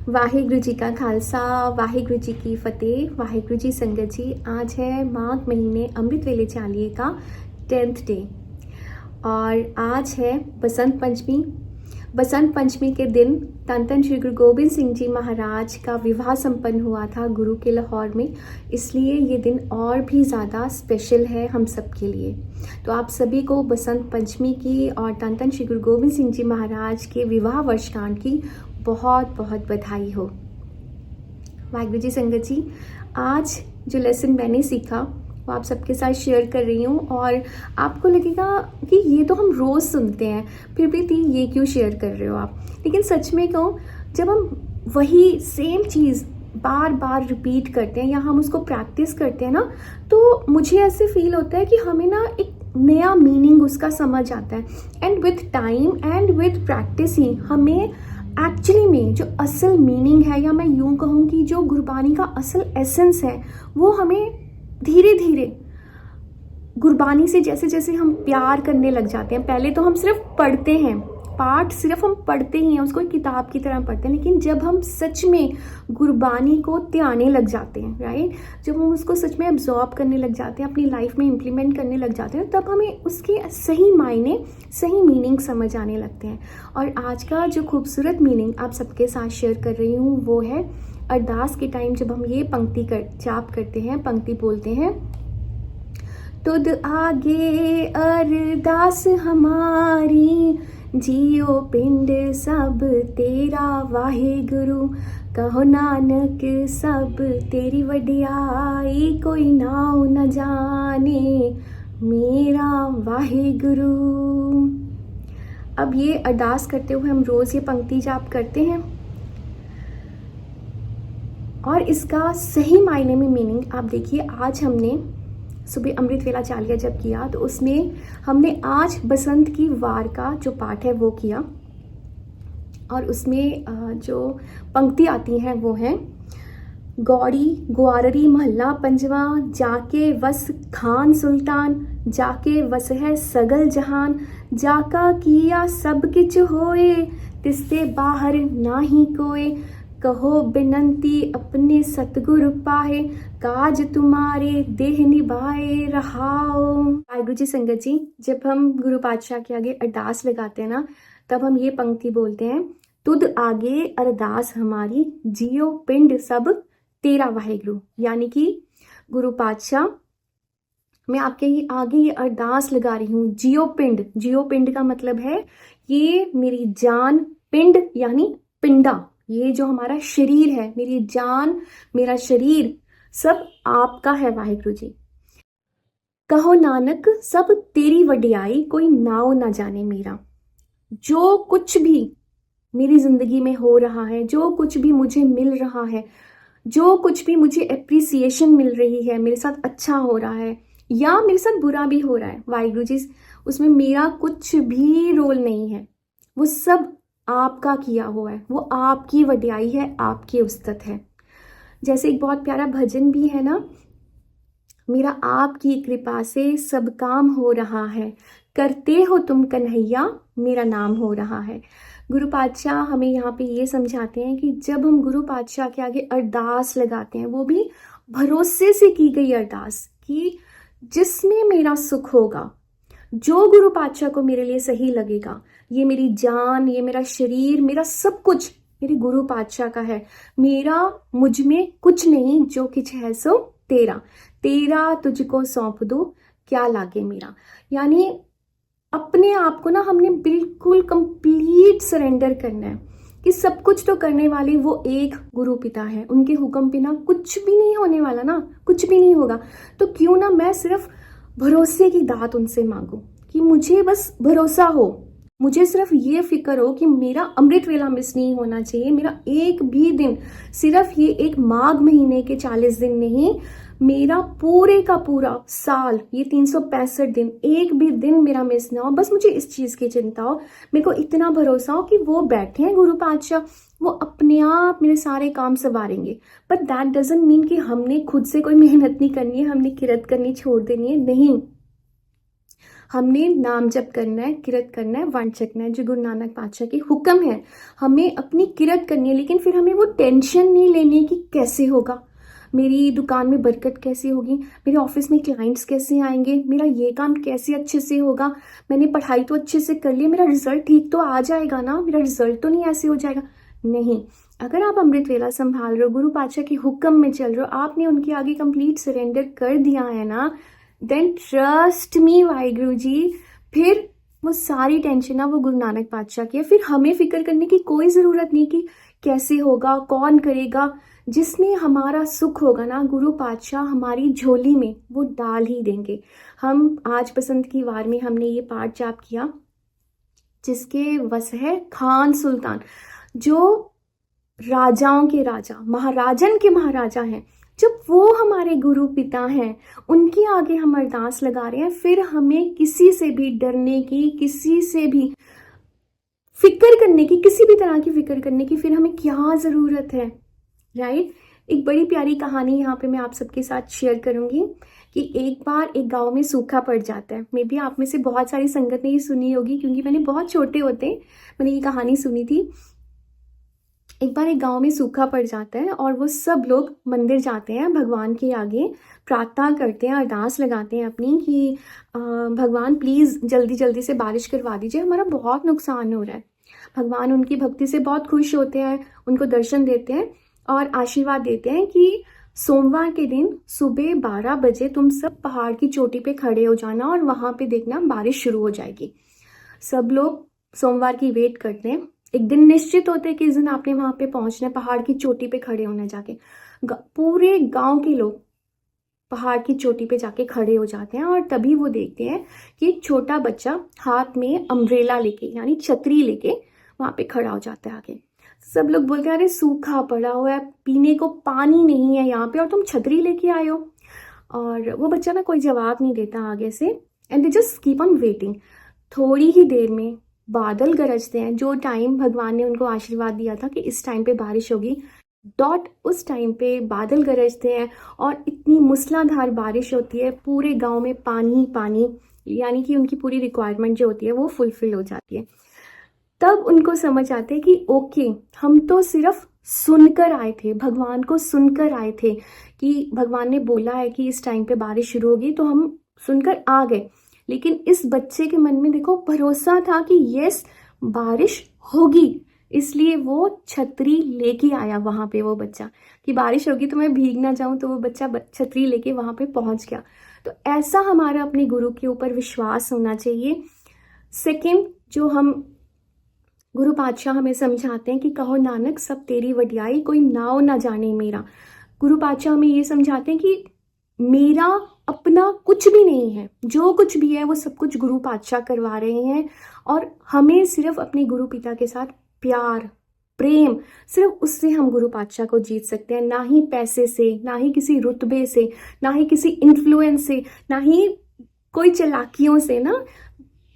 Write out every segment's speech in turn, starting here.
वाहिगुरु जी का खालसा, वाहिगुरु जी की फतेह। वाहिगुरु जी संगत जी, आज है माघ महीने अमृत वेले चालीहे का 10th डे और आज है बसंत पंचमी। बसंत पंचमी के दिन धन धन श्री गुरु गोबिंद सिंह जी महाराज का विवाह संपन्न हुआ था गुरु के लाहौर में, इसलिए ये दिन और भी ज़्यादा स्पेशल है हम सब के लिए। तो आप सभी को बसंत पंचमी की और धन धन श्री गुरु गोबिंद सिंह जी महाराज के विवाह वर्षगांठ की बहुत बहुत बधाई हो। वाहिगुरु जी संगत जी, आज जो लेसन मैंने सीखा वो आप सबके साथ शेयर कर रही हूँ और आपको लगेगा कि ये तो हम रोज़ सुनते हैं, फिर भी दी ये क्यों शेयर कर रहे हो आप। लेकिन सच में कहूँ, जब हम वही सेम चीज़ बार बार रिपीट करते हैं या हम उसको प्रैक्टिस करते हैं ना, तो मुझे ऐसे फील होता है कि हमें ना एक नया मीनिंग उसका समझ आता है। And with time and with practice ही हमें एक्चुअली में जो असल मीनिंग है, या मैं यूँ कहूँ कि जो गुरबानी का असल एसेंस है, वो हमें धीरे धीरे गुरबानी से जैसे जैसे हम प्यार करने लग जाते हैं। पहले तो हम सिर्फ पढ़ते हैं, पाठ सिर्फ हम पढ़ते ही हैं, उसको एक किताब की तरह पढ़ते हैं। लेकिन जब हम सच में गुरबानी को त्याने लग जाते हैं, राइट, जब हम उसको सच में एब्जॉर्ब करने लग जाते हैं, अपनी लाइफ में इम्प्लीमेंट करने लग जाते हैं, तब हमें उसके सही मायने, सही मीनिंग समझ आने लगते हैं। और आज का जो खूबसूरत मीनिंग आप सबके साथ शेयर कर रही हूँ वो है अरदास के टाइम जब हम ये पंक्ति जाप करते हैं, पंक्ति बोलते हैं, तुद आगे अरदास हमारी, जियो पिंड सब तेरा वाहिगुरु, कहो नानक सब तेरी वडियाई, कोई नाउ न जाने मेरा वाहिगुरु। अब ये अरदास करते हुए हम रोज़ ये पंक्ति जाप करते हैं और इसका सही मायने में मीनिंग आप देखिए। आज हमने सुबह अमृत वेला चालीहा जब किया तो उसमें हमने आज बसंत की वार का जो पाठ है वो किया, और उसमें जो पंक्ति आती हैं वो हैं, गौड़ी ग्वाररी महल्ला पंजवा, जाके वस खान सुल्तान, जाके वस है सगल जहान, जाका किया सब किच होए, तिससे बाहर नाही कोए, कहो बिनंती अपने सतगुरु पाए, काज तुम्हारे देह निभाए रहाओ। वाहिगुरु जी संगत जी, जब हम गुरु पातशाह के आगे अरदास लगाते हैं ना, तब हम ये पंक्ति बोलते हैं, तुद आगे अरदास हमारी, जियो पिंड सब तेरा वाहिगुरु। यानी कि गुरु पातशाह, मैं आपके ही आगे ये अरदास लगा रही हूँ। जियो पिंड, जियो पिंड का मतलब है ये मेरी जान, पिंड यानी पिंडा, ये जो हमारा शरीर है, मेरी जान, मेरा शरीर सब आपका है वाहिगुरु जी। कहो नानक सब तेरी वडियाई, कोई नाव ना जाने मेरा। जो कुछ भी मेरी जिंदगी में हो रहा है, जो कुछ भी मुझे मिल रहा है, जो कुछ भी मुझे एप्रिसिएशन मिल रही है, मेरे साथ अच्छा हो रहा है या मेरे साथ बुरा भी हो रहा है, वाहिगुरु जी उसमें मेरा कुछ भी रोल नहीं है। वो सब आपका किया हुआ है, वो आपकी वडियाई है, आपकी उस्तत है। जैसे एक बहुत प्यारा भजन भी है ना, मेरा आपकी कृपा से सब काम हो रहा है, करते हो तुम कन्हैया मेरा नाम हो रहा है। गुरु पातशाह हमें यहाँ पे ये समझाते हैं कि जब हम गुरु पातशाह के आगे अरदास लगाते हैं, वो भी भरोसे से की गई अरदास, कि जिसमें मेरा सुख होगा, जो गुरु पातशाह को मेरे लिए सही लगेगा, ये मेरी जान, ये मेरा शरीर, मेरा सब कुछ मेरे गुरु पातशाह का है, मेरा मुझ में कुछ नहीं, जो कुछ है सो तेरा, तेरा तुझको सौंप दो क्या लागे मेरा। यानी अपने आप को ना हमने बिल्कुल कंप्लीट सरेंडर करना है कि सब कुछ तो करने वाले वो एक गुरु पिता है, उनके हुक्म बिना कुछ भी नहीं होने वाला ना, कुछ भी नहीं होगा। तो क्यों ना मैं सिर्फ भरोसे की दात उनसे मांगू, कि मुझे बस भरोसा हो, मुझे सिर्फ ये फिक्र हो कि मेरा अमृत वेला मिस नहीं होना चाहिए, मेरा एक भी दिन, सिर्फ ये एक माघ महीने के 40 दिन नहीं, मेरा पूरे का पूरा साल, ये 365 दिन, एक भी दिन मेरा मिस ना हो। बस मुझे इस चीज़ की चिंता हो, मेरे को इतना भरोसा हो कि वो बैठे हैं गुरु पातशाह, वो अपने आप मेरे सारे काम संवारेंगे। बट दैट डजंट मीन कि हमने खुद से कोई मेहनत नहीं करनी है, हमने किरत करनी छोड़ देनी है, नहीं। हमने नाम जप करना है, किरत करना है, वंड छकना है, जो गुरु नानक पातशाह की हुक्म है। हमें अपनी किरत करनी है, लेकिन फिर हमें वो टेंशन नहीं लेनी है कि कैसे होगा, मेरी दुकान में बरकत कैसे होगी, मेरे ऑफिस में क्लाइंट्स कैसे आएंगे, मेरा ये काम कैसे अच्छे से होगा, मैंने पढ़ाई तो अच्छे से कर ली, मेरा रिजल्ट ठीक तो आ जाएगा ना, मेरा रिजल्ट तो नहीं ऐसे हो जाएगा। नहीं, अगर आप अमृत वेला संभाल रहे हो, गुरु पातशाह के हुक्म में चल रहे हो, आपने उनके आगे कंप्लीट सरेंडर कर दिया है ना, then trust me Waheguru ji, फिर वो सारी टेंशन ना वो गुरु नानक पातशाह की है। फिर हमें फिक्र करने की कोई ज़रूरत नहीं कि कैसे होगा, कौन करेगा। जिसमें हमारा सुख होगा ना, गुरु पातशाह हमारी झोली में वो डाल ही देंगे। हम आज बसंत की वार में हमने ये पाठ जाप किया, जिसके वश है खान सुल्तान, जो राजाओं के राजा, महाराजन के महाराजा हैं, जब वो हमारे गुरु पिता हैं, उनके आगे हम अरदास लगा रहे हैं, फिर हमें किसी से भी डरने की, किसी से भी फिक्र करने की, किसी भी तरह की फिक्र करने की फिर हमें क्या ज़रूरत है, राइट। एक बड़ी प्यारी कहानी यहाँ पे मैं आप सबके साथ शेयर करूंगी कि एक बार एक गांव में सूखा पड़ जाता है। मे बी आप में से बहुत सारी संगत ने ये सुनी होगी, क्योंकि मैंने बहुत छोटे होते मैंने ये कहानी सुनी थी। एक बार एक गांव में सूखा पड़ जाता है और वो सब लोग मंदिर जाते हैं, भगवान के आगे प्रार्थना करते हैं, अरदास लगाते हैं अपनी कि भगवान प्लीज़ जल्दी जल्दी से बारिश करवा दीजिए, हमारा बहुत नुकसान हो रहा है। भगवान उनकी भक्ति से बहुत खुश होते हैं, उनको दर्शन देते हैं और आशीर्वाद देते हैं कि सोमवार के दिन सुबह 12 बजे तुम सब पहाड़ की चोटी पे खड़े हो जाना और वहाँ पे देखना बारिश शुरू हो जाएगी। सब लोग सोमवार की वेट करते हैं। एक दिन निश्चित होते हैं कि इस दिन आपने वहां पे पहुंचना है, पहाड़ की चोटी पे खड़े होना जाके। पूरे गांव के लोग पहाड़ की चोटी पे जाके खड़े हो जाते हैं और तभी वो देखते हैं कि एक छोटा बच्चा हाथ में अम्ब्रेला लेके, यानी छतरी लेके वहां पे खड़ा हो जाता है आगे। सब लोग बोलते हैं अरे सूखा पड़ा हुआ है, पीने को पानी नहीं है यहाँ पे और तुम छतरी लेके आए हो। और वो बच्चा ना कोई जवाब नहीं देता आगे से, and they just keep on waiting. थोड़ी ही देर में बादल गरजते हैं, जो टाइम भगवान ने उनको आशीर्वाद दिया था कि इस टाइम पे बारिश होगी, डॉट उस टाइम पे बादल गरजते हैं और इतनी मूसलाधार बारिश होती है, पूरे गांव में पानी पानी, यानी कि उनकी पूरी रिक्वायरमेंट जो होती है वो फुलफिल हो जाती है। तब उनको समझ आते हैं कि ओके, हम तो सिर्फ सुनकर आए थे, भगवान को सुनकर आए थे कि भगवान ने बोला है कि इस टाइम पे बारिश शुरू होगी, तो हम सुनकर आ गए। लेकिन इस बच्चे के मन में देखो भरोसा था कि यस बारिश होगी, इसलिए वो छतरी लेके आया वहां पे। वो बच्चा कि बारिश होगी तो मैं भीग ना जाऊं, तो वो बच्चा छतरी लेके वहां पे पहुंच गया। तो ऐसा हमारा अपने गुरु के ऊपर विश्वास होना चाहिए। सेकंड, जो हम गुरु पातशाह हमें समझाते हैं कि कहो नानक सब तेरी वडियाई, कोई नाव ना जाने मेरा। गुरु पातशाह हमें ये समझाते हैं कि मेरा अपना कुछ भी नहीं है, जो कुछ भी है वो सब कुछ गुरु पातशाह करवा रहे हैं, और हमें सिर्फ अपने गुरु पिता के साथ प्यार, प्रेम, सिर्फ उससे हम गुरु पातशाह को जीत सकते हैं। ना ही पैसे से, ना ही किसी रुतबे से, ना ही किसी इन्फ्लुएंस से, ना ही कोई चालाकियों से। ना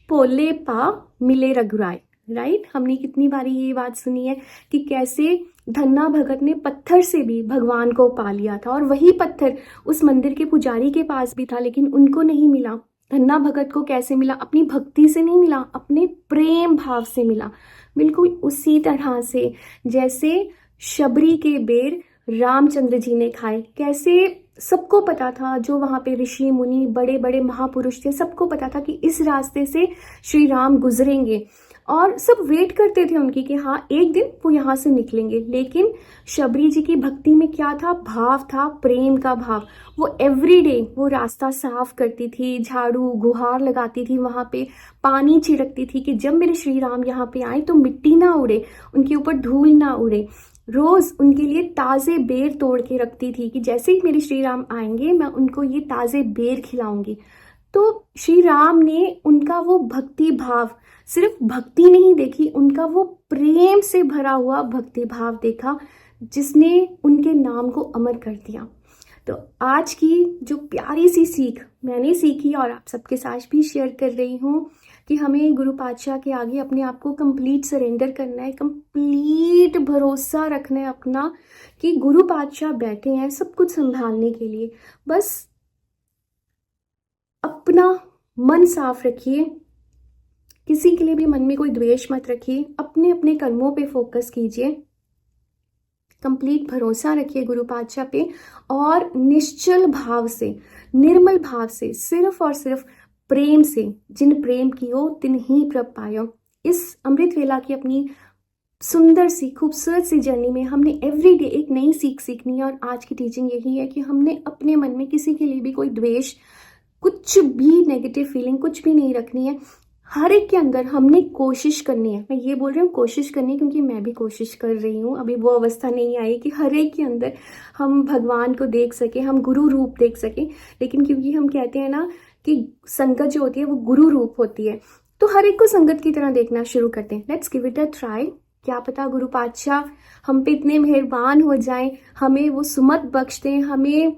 पोले पा मिले रघुराय, राइट। हमने कितनी बारी ये बात सुनी है कि कैसे धन्ना भगत ने पत्थर से भी भगवान को पा लिया था, और वही पत्थर उस मंदिर के पुजारी के पास भी था, लेकिन उनको नहीं मिला। धन्ना भगत को कैसे मिला? अपनी भक्ति से नहीं मिला, अपने प्रेम भाव से मिला। बिल्कुल उसी तरह से जैसे शबरी के बेर रामचंद्र जी ने खाए, कैसे सबको पता था, जो वहां पे ऋषि मुनि बड़े बड़े महापुरुष थे, सबको पता था कि इस रास्ते से श्री राम गुजरेंगे, और सब वेट करते थे उनकी कि हाँ एक दिन वो यहाँ से निकलेंगे। लेकिन शबरी जी की भक्ति में क्या था? भाव था, प्रेम का भाव। वो एवरीडे वो रास्ता साफ करती थी, झाड़ू गुहार लगाती थी, वहाँ पे पानी छिड़कती थी कि जब मेरे श्री राम यहाँ पे आए तो मिट्टी ना उड़े, उनके ऊपर धूल ना उड़े। रोज उनके लिए ताज़े बेर तोड़ के रखती थी कि जैसे ही मेरे श्री राम आएंगे मैं उनको ये ताज़े बेर खिलाऊंगी। तो श्री राम ने उनका वो भक्ति भाव, सिर्फ भक्ति नहीं देखी, उनका वो प्रेम से भरा हुआ भक्ति भाव देखा, जिसने उनके नाम को अमर कर दिया। तो आज की जो प्यारी सी सीख मैंने सीखी और आप सबके साथ भी शेयर कर रही हूँ कि हमें गुरु पातशाह के आगे अपने आप को कंप्लीट सरेंडर करना है, कंप्लीट भरोसा रखना है अपना कि गुरु पातशाह बैठे हैं सब कुछ संभालने के लिए। बस अपना मन साफ रखिए, किसी के लिए भी मन में कोई द्वेष मत रखिए, अपने अपने कर्मों पे फोकस कीजिए, कंप्लीट भरोसा रखिए गुरु पातशाह पे, और निश्चल भाव से, निर्मल भाव से, सिर्फ और सिर्फ प्रेम से, जिन प्रेम कियो तिन ही प्रभ पायो। इस अमृत वेला की अपनी सुंदर सी खूबसूरत सी जर्नी में हमने एवरीडे एक नई सीख सीखनी है, और आज की टीचिंग यही है कि हमने अपने मन में किसी के लिए भी कोई द्वेष, कुछ भी नेगेटिव फीलिंग कुछ भी नहीं रखनी है। हर एक के अंदर हमने कोशिश करनी है, मैं ये बोल रही हूँ कोशिश करनी है क्योंकि मैं भी कोशिश कर रही हूँ, अभी वो अवस्था नहीं आई कि हर एक के अंदर हम भगवान को देख सके, हम गुरु रूप देख सके, लेकिन क्योंकि हम कहते हैं ना कि संगत जो होती है वो गुरु रूप होती है, तो हर एक को संगत की तरह देखना शुरू करते हैं। Let's give it a try. क्या पता गुरु पातशाह हम पे इतने मेहरबान हो जाएं, हमें वो सुमत बख्श दें, हमें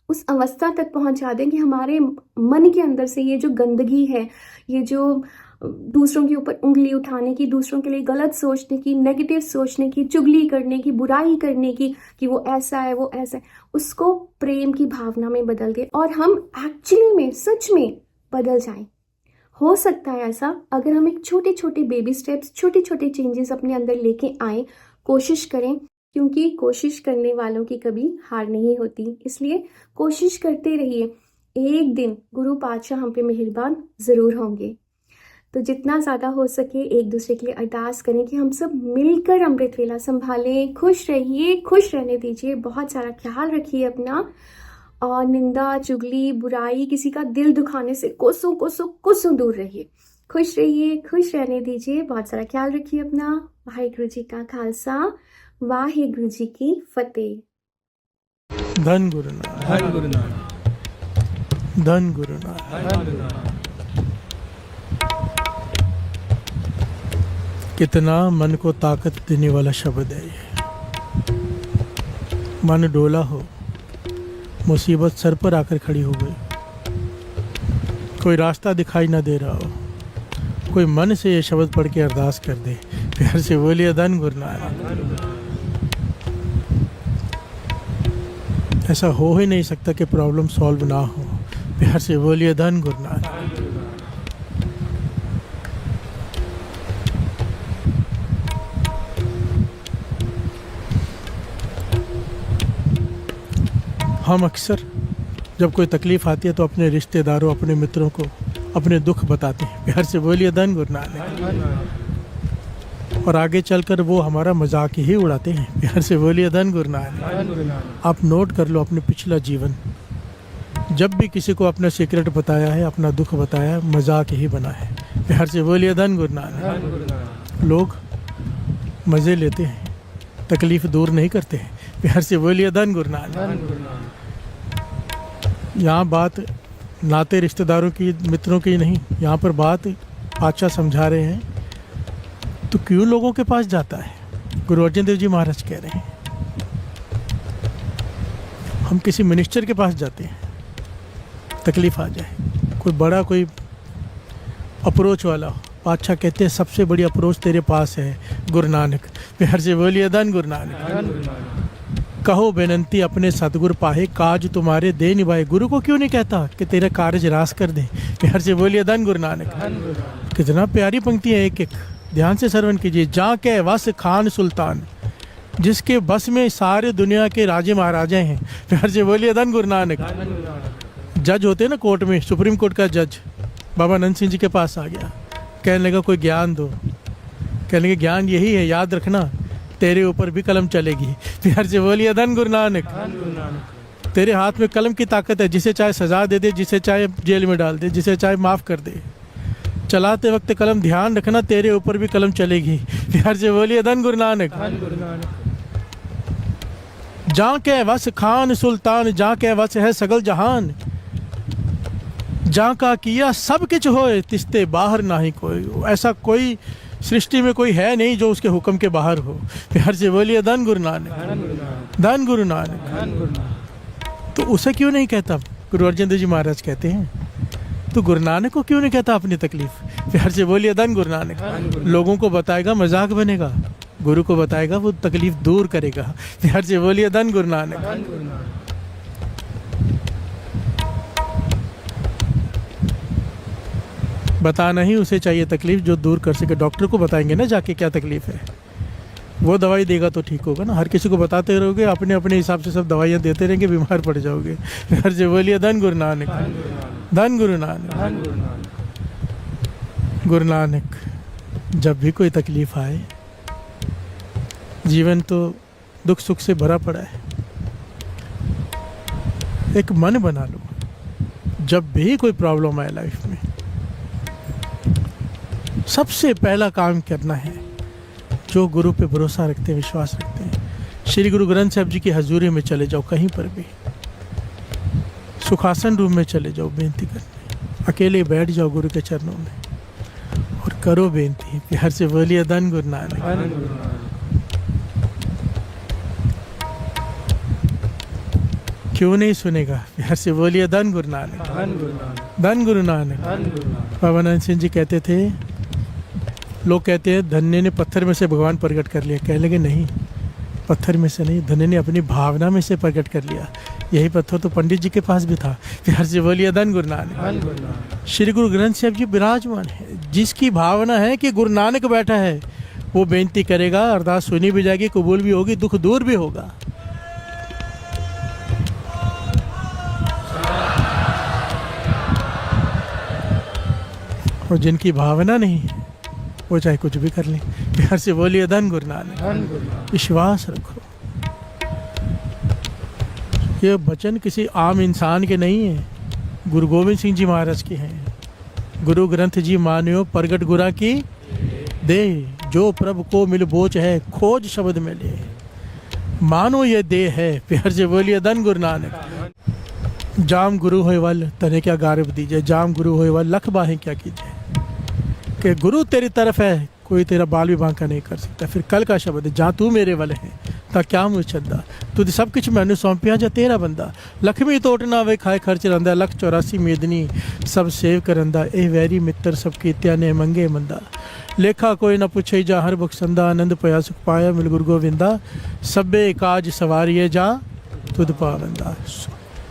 उस अवस्था तक पहुंचा दें कि हमारे मन के अंदर से ये जो गंदगी है, ये जो दूसरों के ऊपर उंगली उठाने की, दूसरों के लिए गलत सोचने की, नेगेटिव सोचने की, चुगली करने की, बुराई करने की, कि वो ऐसा है वो ऐसा है, उसको प्रेम की भावना में बदल दे और हम एक्चुअली में सच में बदल जाएं। हो सकता है ऐसा अगर हम एक छोटे छोटे बेबी स्टेप्स, छोटे छोटे चेंजेस अपने अंदर लेके आए, कोशिश करें, क्योंकि कोशिश करने वालों की कभी हार नहीं होती, इसलिए कोशिश करते रहिए। एक दिन गुरु पातशाह हम पे मेहरबान ज़रूर होंगे। तो जितना ज़्यादा हो सके एक दूसरे के लिए अरदास करें कि हम सब मिलकर अमृत वेला संभालें। खुश रहिए, खुश रहने दीजिए, बहुत सारा ख्याल रखिए अपना, और निंदा, चुगली, बुराई, किसी का दिल दुखाने से कोसों कोसों कोसों दूर रहिए। खुश रहिए, खुश रहने दीजिए, बहुत सारा ख्याल रखिए अपना। वाहिगुरु जी का खालसा, वाहिगुरु जी की फतेह। धन गुरु नानक, धन गुरु नानक, धन गुरु नानक। कितना मन को ताकत देने वाला शब्द है ये। मन डोला हो, मुसीबत सर पर आकर खड़ी हो गई, कोई रास्ता दिखाई ना दे रहा हो, कोई मन से ये शब्द पढ़ के अरदास कर दे, प्यार से बोलिए धन गुरु नानक। ऐसा हो ही नहीं सकता कि प्रॉब्लम सॉल्व ना हो, प्यार से बोलिए धन गुरु नानक। हम अक्सर जब कोई तकलीफ आती है तो अपने रिश्तेदारों, अपने मित्रों को अपने दुख बताते हैं, प्यार से बोलिए धन गुरु नानक। और आगे चलकर वो हमारा मजाक ही उड़ाते हैं, प्यार से बोलिए धन गुरु नानक। आप नोट कर लो अपने पिछला जीवन, जब भी किसी को अपना सीक्रेट बताया है, अपना दुख बताया है, मजाक ही बना है, प्यार से बोलिए धन गुरु नानक। लोग मज़े लेते हैं, तकलीफ दूर नहीं करते हैं, प्यार से बोलिए धन गुरु नानक। यहाँ बात नाते रिश्तेदारों की, मित्रों की नहीं, यहाँ पर बात पातशाह समझा रहे हैं। तो क्यों लोगों के पास जाता है? गुरु अर्जन देव जी महाराज कह रहे हैं, हम किसी मिनिस्टर के पास जाते हैं, तकलीफ आ जाए, कोई बड़ा कोई अप्रोच वाला हो, पातशाह कहते हैं सबसे बड़ी अप्रोच तेरे पास है गुरु नानक, प्यार से बोलिए धन गुरु नानक। कहो बेनंती अपने सतगुरु पाहे, काज तुम्हारे दे निभाए। गुरु को क्यों नहीं कहता कि तेरा कार्य रास कर दे, प्यार से बोलिए धन गुरु नानक। कितना प्यारी पंक्ति है, एक एक ध्यान से श्रवण कीजिए। जा के वस खान सुल्तान, जिसके बस में सारे दुनिया के राजे महाराजे हैं, प्यार से बोलिए धन गुरु नानक। जज होते हैं ना कोर्ट में, सुप्रीम कोर्ट का जज बाबा नंद सिंह जी के पास आ गया, कहने लगा कोई ज्ञान दो। कहने लगे ज्ञान यही है, याद रखना तेरे ऊपर भी कलम चलेगी, प्यार से बोलिए धन गुरु नानक। तेरे हाथ में कलम की ताकत है, जिसे चाहे सजा दे दे, जिसे चाहे जेल में डाल दे, जिसे चाहे माफ़ कर दे। चलाते वक्त कलम ध्यान रखना, तेरे ऊपर भी कलम चलेगी, प्यार से बोलिए धन गुरु नानक। जा के वस खान सुल्तान, जा के वस है सगल जहान, जा का किया सब किच होए, तिस्ते बाहर ना ही कोई। ऐसा कोई सृष्टि में कोई है नहीं जो उसके हुक्म के बाहर हो, प्यार से बोलिए धन गुरु नानक, धन गुरु नानक। तो उसे क्यों नहीं कहता? गुरु अर्जन देव जी महाराज कहते हैं, तो गुरु नानक को क्यों नहीं कहता अपनी तकलीफ, प्यार से बोलिए धन गुरु नानक। लोगों को बताएगा मजाक बनेगा, गुरु को बताएगा वो तकलीफ दूर करेगा, प्यार से बोलिए धन गुरु नानक। बताना ही उसे चाहिए तकलीफ़ जो दूर कर सके। डॉक्टर को बताएंगे ना जाके क्या तकलीफ़ है, वो दवाई देगा तो ठीक होगा ना। हर किसी को बताते रहोगे, अपने अपने हिसाब से सब दवाइयाँ देते रहेंगे, बीमार पड़ जाओगे। हर से बोलिए धन गुरु नानक, धन गुरु नानक। गुरु नानक, जब भी कोई तकलीफ़ आए, जीवन तो दुख सुख से भरा पड़ा है, एक मन बना लो, जब भी कोई प्रॉब्लम आए लाइफ में, सबसे पहला काम करना है जो गुरु पे भरोसा रखते हैं, विश्वास रखते हैं, श्री गुरु ग्रंथ साहब जी की हजूरी में चले जाओ, कहीं पर भी सुखासन रूम में चले जाओ बेनती करने, अकेले बैठ जाओ गुरु के चरणों में और करो बेनती, प्यार से बोलिए धन गुरु नानक। क्यों नहीं सुनेगा, प्यार से बोलिए धन गुरु नानक, धन गुरु नानक। बाबा नानक सिंह जी कहते थे, लोग कहते हैं धन्य ने पत्थर में से भगवान प्रकट कर लिया, कह लगे नहीं, पत्थर में से नहीं, धन्य ने अपनी भावना में से प्रकट कर लिया। यही पत्थर तो पंडित जी के पास भी था। प्यार से बोलिए धन गुरु नानक। श्री गुरु ग्रंथ साहब जी विराजमान है, जिसकी भावना है कि गुरु नानक बैठा है, वो बेनती करेगा, अरदास सुनी भी जाएगी, कबूल भी होगी, दुख दूर भी होगा। और जिनकी भावना नहीं है, वो चाहे कुछ भी कर लें। प्यार से बोलिए धन गुरु नानक। विश्वास रखो, ये वचन किसी आम इंसान के नहीं है, गुरु गोविंद सिंह जी महाराज के हैं। गुरु ग्रंथ जी मानियो प्रगट गुरा की दे, जो प्रभु को मिल बोच है, खोज शब्द में ले, मानो ये दे है। प्यार से बोलिए धन गुरु नानक। जाम गुरु होए वल तने क्या गारब दीजिए, जाम गुरु होए वल लख बाहें क्या कीजिए, कि गुरु तेरी तरफ है, कोई तेरा बाल भी बांका नहीं कर सकता। फिर कल का शब्द है, जहाँ तू मेरे वाले है ता क्या मुझ चंदा, तू सब कुछ मैंने सौंपिया जा तेरा बंदा, लक्ष्मी तोट ना वे खाए खर्च रंदा, लख 84 मेदनी सब सेव करंदा, ए वैरी मित्र सब कीतिया ने मंगे मंदा, लेखा कोई ना पूछे जा हर बख्शंदा, आनंद पया सुख पाया मिल गुरु गोविंदा, सब्बे काज सवारिये जा तुद पावंदा।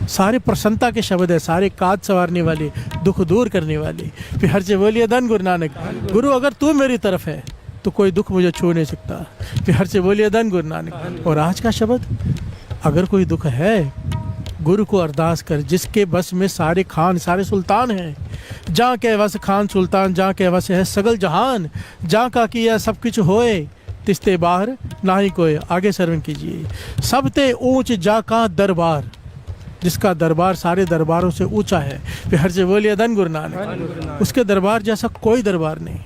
सारे प्रसन्नता के शब्द है, सारे काज संवारने वाले, दुख दूर करने वाले। फिर हर से बोलिए धन गुरु नानक। गुरु अगर तू मेरी तरफ है तो कोई दुख मुझे छू नहीं सकता। फिर हर से बोलिए धन गुरु नानक। और आज का शब्द, अगर कोई दुख है, गुरु को अरदास कर, जिसके बस में सारे खान सारे सुल्तान हैं, जहाँ के वस खान सुल्तान, जहाँ के वस है सगल जहान, जहाँ का किया सब कुछ होए, तिस्ते बाहर ना ही कोई। आगे सर्वन कीजिए। सबते ऊंच जा का दरबार, जिसका दरबार सारे दरबारों से ऊंचा है। फिर हर से बोलिए धन गुरु नानक। उसके दरबार जैसा कोई दरबार नहीं।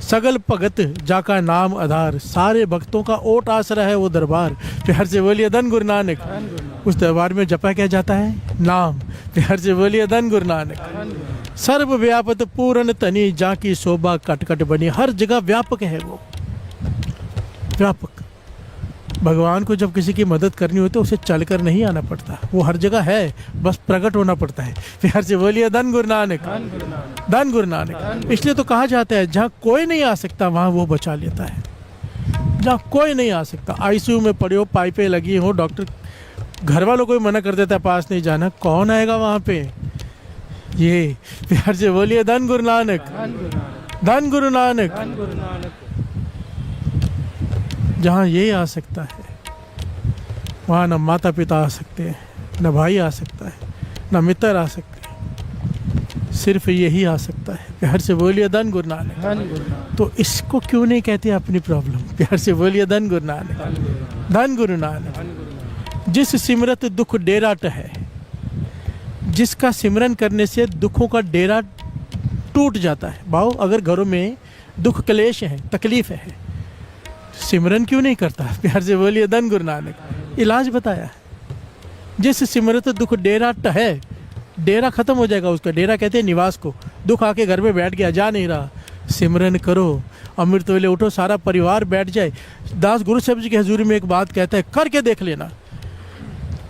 सगल भगत जाका नाम आधार, सारे भक्तों का ओट आसरा है वो दरबार। फिर हर से बोलिए धन गुरु नानक। उस दरबार में जपा क्या जाता है? नाम। फिर हर से बोलिए धन गुरु नानक। सर्व व्यापक पूर्ण तनी, जा की शोभा कट कट बनी। हर जगह व्यापक है वो, व्यापक। भगवान को जब किसी की मदद करनी होती है, उसे चलकर नहीं आना पड़ता, वो हर जगह है, बस प्रकट होना पड़ता है। फिर हर से बोलिए धन गुरु नानक, धन गुरु नानक। इसलिए तो कहा जाता है, जहाँ कोई नहीं आ सकता वहाँ वो बचा लेता है। जहाँ कोई नहीं आ सकता, आईसीयू में पड़े हो, पाइपें लगी हो, डॉक्टर घर वालों को भी मना कर देता है पास नहीं जाना, कौन आएगा वहाँ पे? ये प्यार से बोलिए धन गुरु नानक, धन गुरु नानक। जहाँ ये आ सकता है, वहाँ न माता पिता आ सकते हैं, न भाई आ सकता है, न मित्र आ सकते हैं, सिर्फ यही आ सकता है। प्यार से बोलिए धन गुरु नानक। तो इसको क्यों नहीं कहते अपनी प्रॉब्लम? प्यार से बोलिए धन गुरु नानक, धन गुरु नानक। जिस सिमरत दुख डेरा है, जिसका सिमरन करने से दुखों का डेरा टूट जाता है। भाव, अगर घरों में दुख क्लेश है, तकलीफ है, सिमरन क्यों नहीं करता? प्यार से बोलिए धन गुरु नानक। इलाज बताया है। जिस सिमरत दुख डेरा है, डेरा खत्म हो जाएगा उसका। डेरा कहते हैं निवास को। दुख आके घर में बैठ गया, जा नहीं रहा, सिमरन करो, अमृत वेले उठो, सारा परिवार बैठ जाए। दास गुरु साहब जी की हजूरी में एक बात कहता है, करके देख लेना,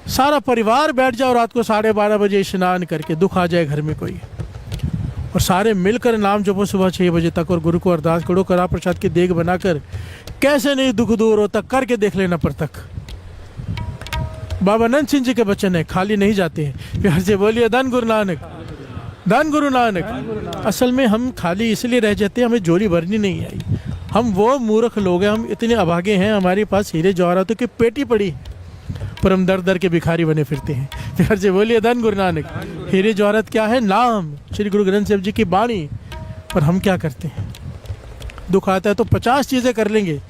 सारा परिवार बैठ जाओ रात को 12:30 बजे स्नान करके, दुख आ जाए घर में कोई, और सारे मिलकर नाम जपो सुबह 6 बजे तक, और गुरु को अरदास करो, करा प्रसाद की देग बनाकर। कैसे नहीं दुख दूर होता, करके देख लेना पर तक। बाबा नंद सिंह जी के बचन है, खाली नहीं जाते हैं। प्यार से बोलिए धन गुरु नानक, धन गुरु नानक। असल में हम खाली इसलिए रह जाते हैं, हमें झोली भरनी नहीं आई। हम वो मूर्ख लोग हैं, हम इतने अभागे हैं, हमारे पास हीरे जवाहरातों की पेटी पड़ी, पर हम दर दर के भिखारी बने फिरते हैं। प्यार से बोलिए धन गुरु नानक। हीरे जवाहरात क्या है? नाम, श्री गुरु ग्रंथ साहिब जी की बाणी। पर हम क्या करते हैं? दुख आता है तो 50 चीज़ें कर लेंगे,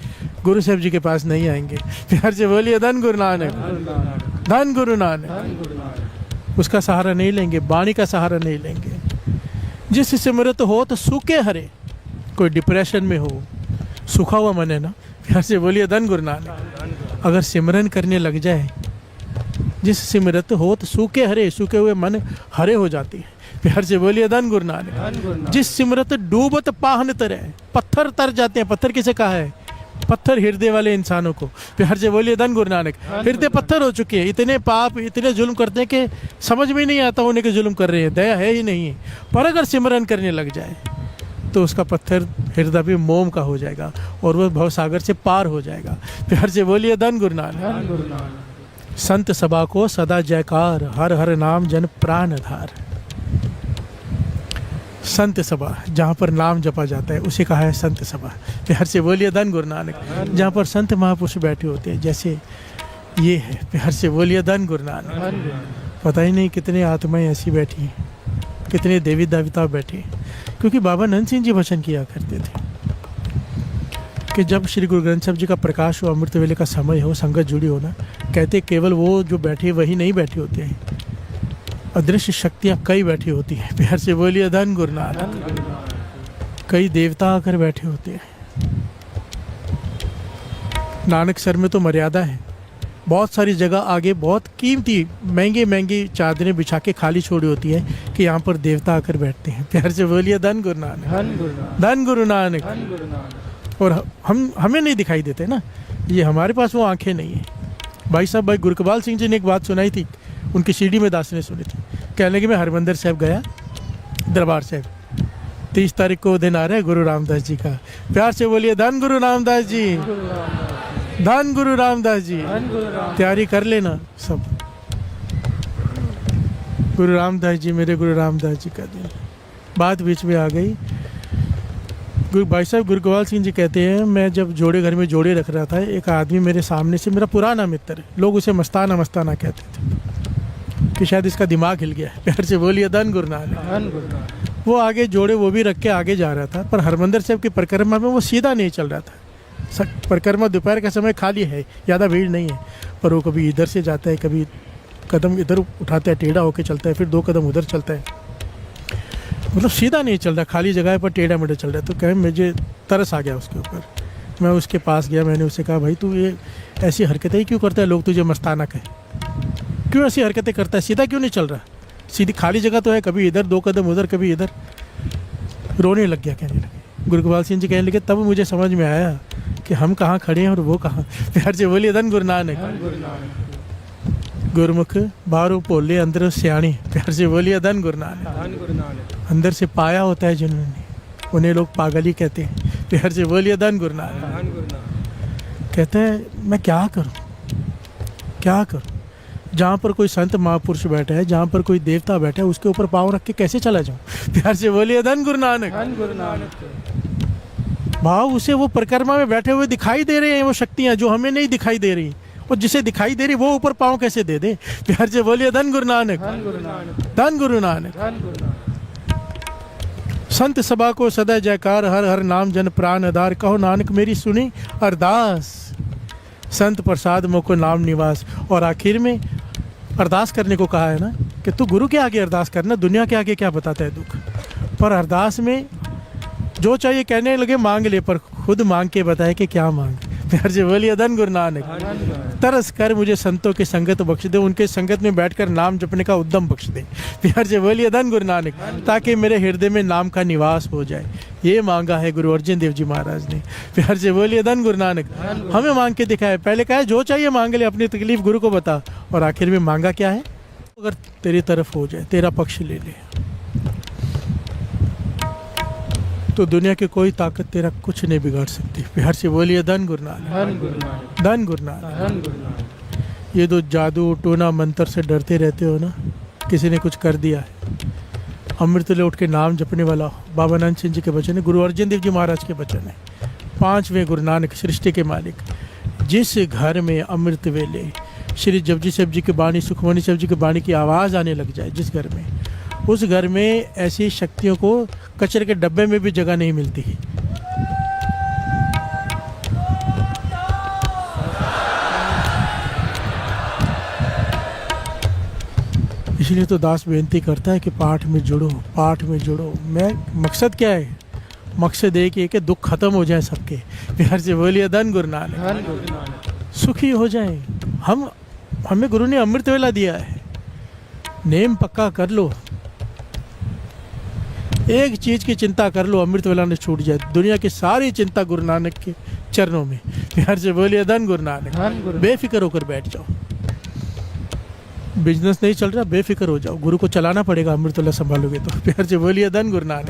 गुरु साहिब जी के पास नहीं आएंगे। प्यार से बोलिए धन गुरु नानक, धन गुरु नानक। उसका सहारा नहीं लेंगे, बाणी का सहारा नहीं लेंगे। जिस सिमरत हो तो सूखे हरे, कोई डिप्रेशन में हो, सूखा हुआ मन है ना, प्यार से बोलिए धन गुरु नानक। अगर सिमरन करने लग जाए, जिस सिमरत हो तो सूखे हरे, सूखे हुए मन हरे हो जाती है। प्यार से बोलिए धन गुरु नानक। जिस सिमरत डूबत पाहन तरे, पत्थर तर जाते हैं। पत्थर किसे कहा है? पत्थर हृदय वाले इंसानों को। प्यार से बोलिए धन गुरु नानक। हृदय पत्थर हो चुके हैं, इतने पाप, इतने जुल्म करते हैं कि समझ में नहीं आता उन्हें कि जुल्म कर रहे हैं, दया है ही नहीं है। पर अगर सिमरन करने लग जाए तो उसका पत्थर हृदय भी मोम का हो जाएगा और वह भवसागर से पार हो जाएगा। प्यार से बोलिए धन गुरु नानक। संत सभा को सदा जयकार, हर हर नाम जन प्राण आधार। संत सभा, जहाँ पर नाम जपा जाता है उसे कहा है संत सभा। प्यार से बोलिए धन गुरु नानक। जहाँ पर संत महापुरुष बैठे होते हैं, जैसे ये है, प्यार से बोलिए धन गुरु नानक। पता ही नहीं कितने आत्माएं ऐसी बैठी हैं, कितने देवी देवता बैठे हैं। क्योंकि बाबा नंद सिंह जी वचन किया करते थे कि जब श्री गुरु ग्रंथ साहिब जी का प्रकाश हो, अमृत वेले का समय हो, संगत जुड़ी हो ना, कहते केवल वो जो बैठे वही नहीं बैठे होते हैं, अदृश्य शक्तियाँ कई बैठी होती हैं। प्यार से बोलिए धन गुरु नानक। कई देवता आकर बैठे होते हैं। नानक सर में तो मर्यादा है, बहुत सारी जगह आगे बहुत कीमती महंगी महंगी चादरें बिछा के खाली छोड़ी होती है कि यहाँ पर देवता आकर बैठते हैं। प्यार से बोलिए धन गुरु नानक, धन गुरु नानक। और हमें नहीं दिखाई देते ना, ये हमारे पास वो आंखें नहीं है। भाई साहब, भाई गुरकबाल सिंह जी ने एक बात सुनाई थी, उनकी सीढ़ी में दास ने सुनी थी। कहने लगे मैं हरमंदिर साहब गया, दरबार साहब, 30 तारीख को दिन आ रहा है गुरु रामदास जी का। प्यार से बोलिए धन गुरु रामदास जी, धन गुरु रामदास जी। तैयारी कर लेना सब। गुरु रामदास जी, मेरे गुरु रामदास जी का दिन। बात बीच में आ गई। गुरु भाई साहब गुरकबाल सिंह जी कहते हैं, मैं जब जोड़े घर में जोड़े रख रहा था, एक आदमी मेरे सामने से, मेरा पुराना मित्र, लोग उसे मस्ताना मस्ताना कहते थे कि शायद इसका दिमाग हिल गया। प्यार से बोलिए धन गुरु नानक। वो आगे जोड़े वो भी रख के आगे जा रहा था, पर हरमंदिर साहब की परिक्रमा में वो सीधा नहीं चल रहा था। परिक्रमा दोपहर का समय खाली है, ज़्यादा भीड़ नहीं है, पर वो कभी इधर से जाता है, कभी कदम इधर उठाता है, टेढ़ा होकर चलता है, फिर 2 कदम उधर चलता है, मतलब सीधा नहीं चल रहा, खाली जगह पर टेढ़ा मेढ़ा चल रहा है। तो कहे मुझे तरस आ गया उसके ऊपर। मैं उसके पास गया, मैंने उससे कहा भाई तू ये ऐसी हरकतें ही क्यों करता है? लोग तुझे मस्ताना कहे, क्यों ऐसी हरकतें करता है? सीधा क्यों नहीं चल रहा? सीधी खाली जगह तो है, कभी इधर 2 कदम उधर, कभी इधर। रोने लग गया, कहने लगे। गुरकबाल सिंह जी कहने लगे, तब मुझे समझ में आया कि हम कहाँ खड़े हैं और वो कहाँ। प्यार से बोलिए धन गुरु नानक। गुरमुख बाहरों भोले, अंदर सियाणी। प्यार से बोलिए धन गुरु नानक। अंदर से पाया होता है जिन्होंने, उन्हें लोग पागल ही कहते हैं। प्यार से बोलिए धन गुरु नानक। कहते हैं मैं क्या करूं, क्या करूं? जहाँ पर कोई संत महापुरुष बैठा है, जहाँ पर कोई देवता बैठा है, उसके ऊपर पाँव रख के कैसे चला जाऊं? प्यार से बोलिए धन गुरु नानक। भाव उसे वो परिक्रमा में बैठे हुए दिखाई दे रहे हैं, वो शक्तियाँ जो हमें नहीं दिखाई दे रही, और जिसे दिखाई दे रही वो ऊपर पाँव कैसे दे दे? प्यार से बोलिए धन गुरु नानक, धन गुरु नानक। संत सभा को सदा जयकार, हर हर नाम जन प्राण आधार। कहो नानक मेरी सुनी अरदास, संत प्रसाद मोको नाम निवास। और आखिर में अरदास करने को कहा है ना कि तू गुरु के आगे अरदास करना, दुनिया के आगे क्या बताता है दुख। पर अरदास में जो चाहिए कहने लगे मांग ले, पर खुद मांग के बताए कि क्या मांग। प्यार से बोलिए धन गुरु नानक। तरस कर मुझे संतों की संगत बख्श दे, उनके संगत में बैठकर नाम जपने का उद्यम बख्श दे। प्यार से बोलिए धन गुरु नानक, ताकि मेरे हृदय में नाम का निवास हो जाए। ये मांगा है गुरु अर्जन देव जी महाराज ने। प्यार से बोलिए धन गुरु नानक। हमें मांग के दिखाए, पहले कहा जो चाहिए मांग ले, अपनी तकलीफ गुरु को बता, और आखिर में मांगा क्या है? अगर तेरी तरफ हो जाए, तेरा पक्ष ले ले, तो दुनिया की कोई ताकत तेरा कुछ नहीं बिगाड़ सकती। प्यार से बोलिए धन गुरु नानक, धन गुरु नानक। ये तो जादू टोना मंत्र से डरते रहते हो ना, किसी ने कुछ कर दिया है, अमृत ले उठ के नाम जपने वाला हो। बाबा नानक सिंह जी के वचन है, गुरु अर्जन देव जी महाराज के वचन है, 5वें गुरु नानक सृष्टि के मालिक। जिस घर में अमृत वेले श्री जपजी साहब जी की बाणी, सुखमनी साहब जी की बाणी की आवाज़ आने लग जाए जिस घर में, उस घर में ऐसी शक्तियों को कचरे के डब्बे में भी जगह नहीं मिलती। इसलिए तो दास बेनती करता है कि पाठ में जुड़ो, पाठ में जुड़ो। मैं मकसद क्या है? मकसद एक ही है कि दुख खत्म हो जाए सबके। प्यार से बोलिए धन गुरु नानक, सुखी हो जाए। हमें गुरु ने अमृत वेला दिया है, नेम पक्का कर लो। एक चीज की चिंता कर लो, अमृत वेला ने छूट जाए, दुनिया की सारी चिंता गुरु नानक के चरणों में। प्यार से बोलिए धन गुरु नानक। बेफिक्र होकर बैठ जाओ। बिजनेस नहीं चल रहा, बेफिक्र हो जाओ, गुरु को चलाना पड़ेगा, अमृत वेला संभालोगे तो। प्यार से बोलिए धन गुरु नानक।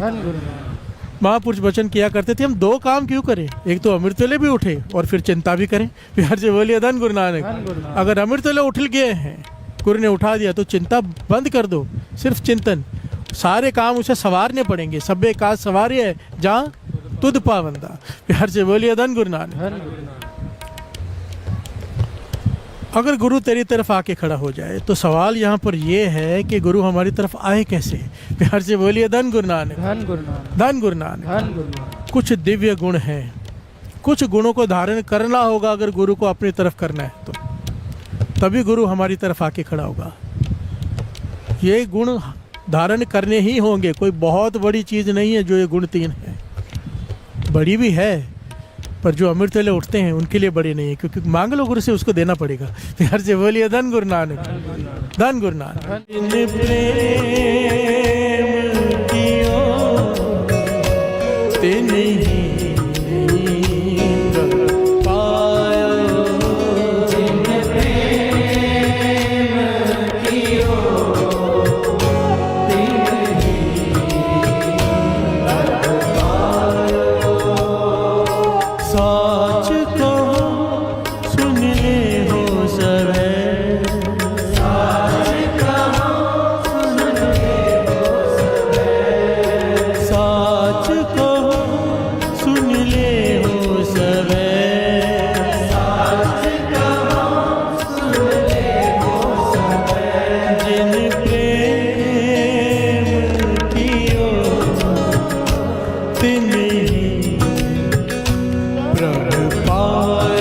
महापुरुष वचन किया करते थे, हम 2 काम क्यों करें? एक तो अमृत वेले भी उठे और फिर चिंता भी करें। प्यार से बोलिए धन गुरु नानक। अगर अमृत वेले उठ गए हैं, गुरु ने उठा दिया, तो चिंता बंद कर दो, सिर्फ चिंतन। सारे काम उसे सवारने पड़ेंगे। सभ्य काज सवारे है जहाँ तुद पावंदा। प्यार से बोलिए धन गुरु नानक। अगर गुरु तेरी तरफ आके खड़ा हो जाए तो सवाल यहाँ पर यह है कि गुरु हमारी तरफ आए कैसे? प्यार से बोलिए धन गुरु नानक। धन गुरु नानक। कुछ दिव्य गुण हैं, कुछ गुणों को धारण करना होगा। अगर गुरु को अपनी तरफ करना है तो तभी गुरु हमारी तरफ आके खड़ा होगा। ये गुण धारण करने ही होंगे। कोई बहुत बड़ी चीज़ नहीं है जो ये गुण 3 है। बड़ी भी है, पर जो अमृत वेले उठते हैं उनके लिए बड़े नहीं है, क्योंकि मांग लो गुरु से, उसको देना पड़ेगा। प्यार से बोलिए धन गुरु नानक। धन गुरु नानक। प्रभ पाए